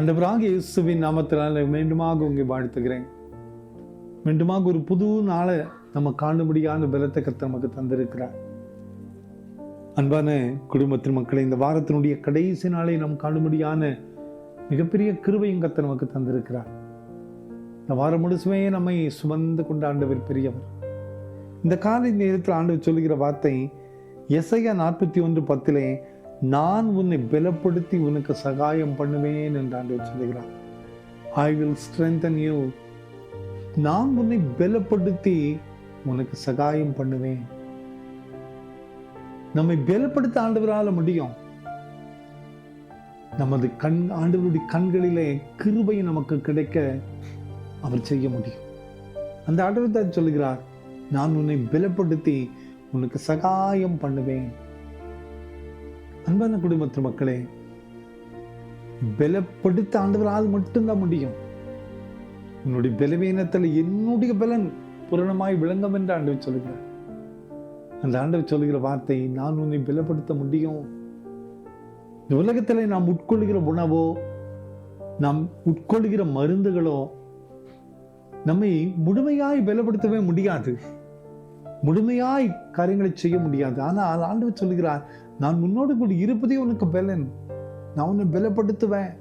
ஆண்டவராகிய இயேசுவின் நாமத்தினால் மீண்டுமாக உங்களை வாழ்த்துகிறேன். மீண்டுமாக ஒரு புது நாளை நம்ம காணும்படியான பலத்தை கர்த்தர் நமக்கு தந்திருக்கிறார். அன்பான குடும்பத்தின் மக்களை, இந்த வாரத்தினுடைய கடைசி நாளை நாம் காணும்படியான மிகப்பெரிய கிருபையும் கர்த்தர் நமக்கு தந்திருக்கிறார். இந்த வாரம் முழுசுமே நம்மை சுமந்து கொண்ட ஆண்டவர் பெரியவர். இந்த காலை நேரத்தில் ஆண்டவர் சொல்லுகிற வார்த்தை எசையா 41:10, நான் உன்னை பலப்படுத்தி உனக்கு சகாயம் பண்ணுவேன் என்று ஆண்டவர் சொல்லுகிறார். I will strengthen you. நான் உன்னை பலப்படுத்தி உனக்கு சகாயம் பண்ணுவேன். நம்மை பலப்படுத்த ஆண்டவரால முடியும். நமது ஆண்டவருடைய கண்களிலே கிருபை நமக்கு கிடைக்க அவர் செய்ய முடியும். அந்த ஆண்டவர் தான் சொல்லுகிறார், நான் உன்னை பலப்படுத்தி உனக்கு சகாயம் பண்ணுவேன். அன்பான குடும்பத்து மக்களே, பலப்படுத்த ஆண்டவரால் மட்டும்தான் முடியும். உன்னுடைய பலவீனத்தில் என்னுடைய பலன் பூரணமாய் விளங்கும் என்று ஆண்டவர் சொல்லுகிறார். அந்த ஆண்டவர் சொல்லுகிற வார்த்தை, நான் உன்னை பலப்படுத்த முடியும். இந்த உலகத்தில் நாம் உட்கொள்கிற உணவோ, நாம் உட்கொள்கிற மருந்துகளோ நம்மை முழுமையாய் பலப்படுத்தவே முடியாது, முழுமையாய் காரியங்களை செய்ய முடியாது. ஆனால் ஆண்டவர் சொல்லுகிறார், நான் உன்னோடு கூட இருப்பதே உனக்கு பலன். நான் உன்னை பலப்படுத்துவேன்.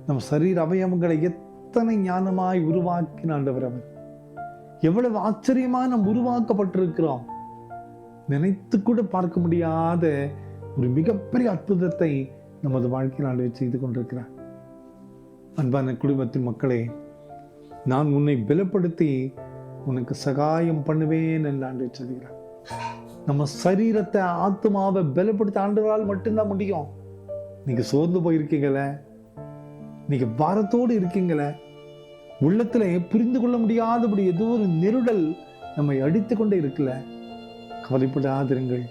நம் சரீர அவயவங்களை எத்தனை ஞானமாய் உருவாக்கின ஆண்டவர் அவர். எவ்வளவு ஆச்சரியமா நாம் உருவாக்கப்பட்டிருக்கிறோம். நினைத்து கூட பார்க்க முடியாத ஒரு மிகப்பெரிய அற்புதத்தை நமது வாழ்க்கையில் ஆண்டவர் செய்து கொண்டிருக்கிறார். அன்பான குடும்பத்தின் மக்களே, நான் உன்னை பலப்படுத்தி உனக்கு சகாயம் பண்ணுவேன் என்று ஆண்டவர் சொல்கிறார். நம்ம சரீரத்தை, ஆத்மாவை பலப்படுத்த ஆண்டவரால் மட்டும்தான் முடியும். நீங்க சோர்ந்து போயிருக்கீங்களே, நீங்க பாரத்தோடு இருக்கீங்களே, உள்ளத்துல புரிந்து கொள்ள முடியாதபடி ஏதோ ஒரு நெருடல் நம்மை அடித்து கொண்டே இருக்கல, கவலைப்படாதிருங்கள்.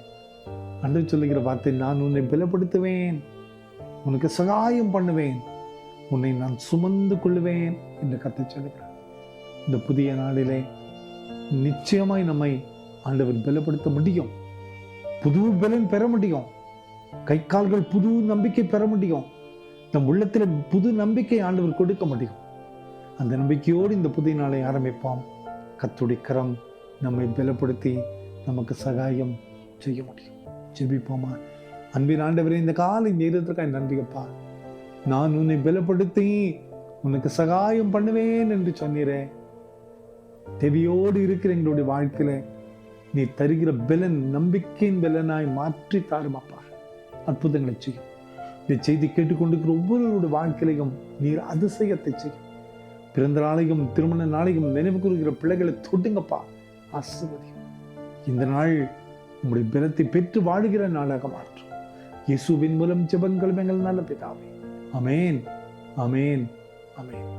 ஆண்டவர் சொல்லுகிற வார்த்தை, நான் உன்னை பலப்படுத்துவேன், உனக்கு சகாயம் பண்ணுவேன், உன்னை நான் சுமந்து கொள்வேன் என்று கர்த்தர் சொல்லுகிறார். இந்த புதிய நாளிலே நிச்சயமாய் நம்மை ஆண்டவர் பலப்படுத்த முடியும். புது பலன் பெற முடியும். கை கால்கள் புது நம்பிக்கை பெற முடியும். நம் உள்ளத்தில் புது நம்பிக்கை ஆண்டவர் கொடுக்க முடியும். அந்த நம்பிக்கையோடு இந்த புதிய நாளை ஆரம்பிப்போம். கர்த்தருடைய கரம் நம்மை பலப்படுத்தி நமக்கு சகாயம் செய்ய முடியும். ஜெபிப்போமா. அன்பின் ஆண்டவரே, இந்த காலை நேரத்திற்காக நன்றியப்பா. நான் உன்னை பலப்படுத்தி உனக்கு சகாயம் பண்ணுவேன் என்று சொன்னீரே. தேவையோடு இருக்கிற எங்களுடைய வாழ்க்கையில நீ தருகிற பலன் நம்பிக்கையின் பலனாய் மாற்றி தாருமாப்பா. அற்புதங்களை செய்யும். இந்த செய்தி கேட்டுக்கொண்டிருக்கிற ஒவ்வொருவருடைய வாழ்க்கையிலையும் நீர் அதிசயத்தை செய்யும். பிறந்த நாளையும் திருமண நாளையும் நினைவு கூறுகிற பிள்ளைகளை தொட்டுங்கப்பா, ஆசீர்வதியும். இந்த நாள் உங்களுடைய பலத்தை பெற்று வாழுகிற நாளாக மாற்றும். இயேசுவின் மூலம் ஜெபங்களும் எங்கள் நல்ல பிதாவே. ஆமென், ஆமென், ஆமென்.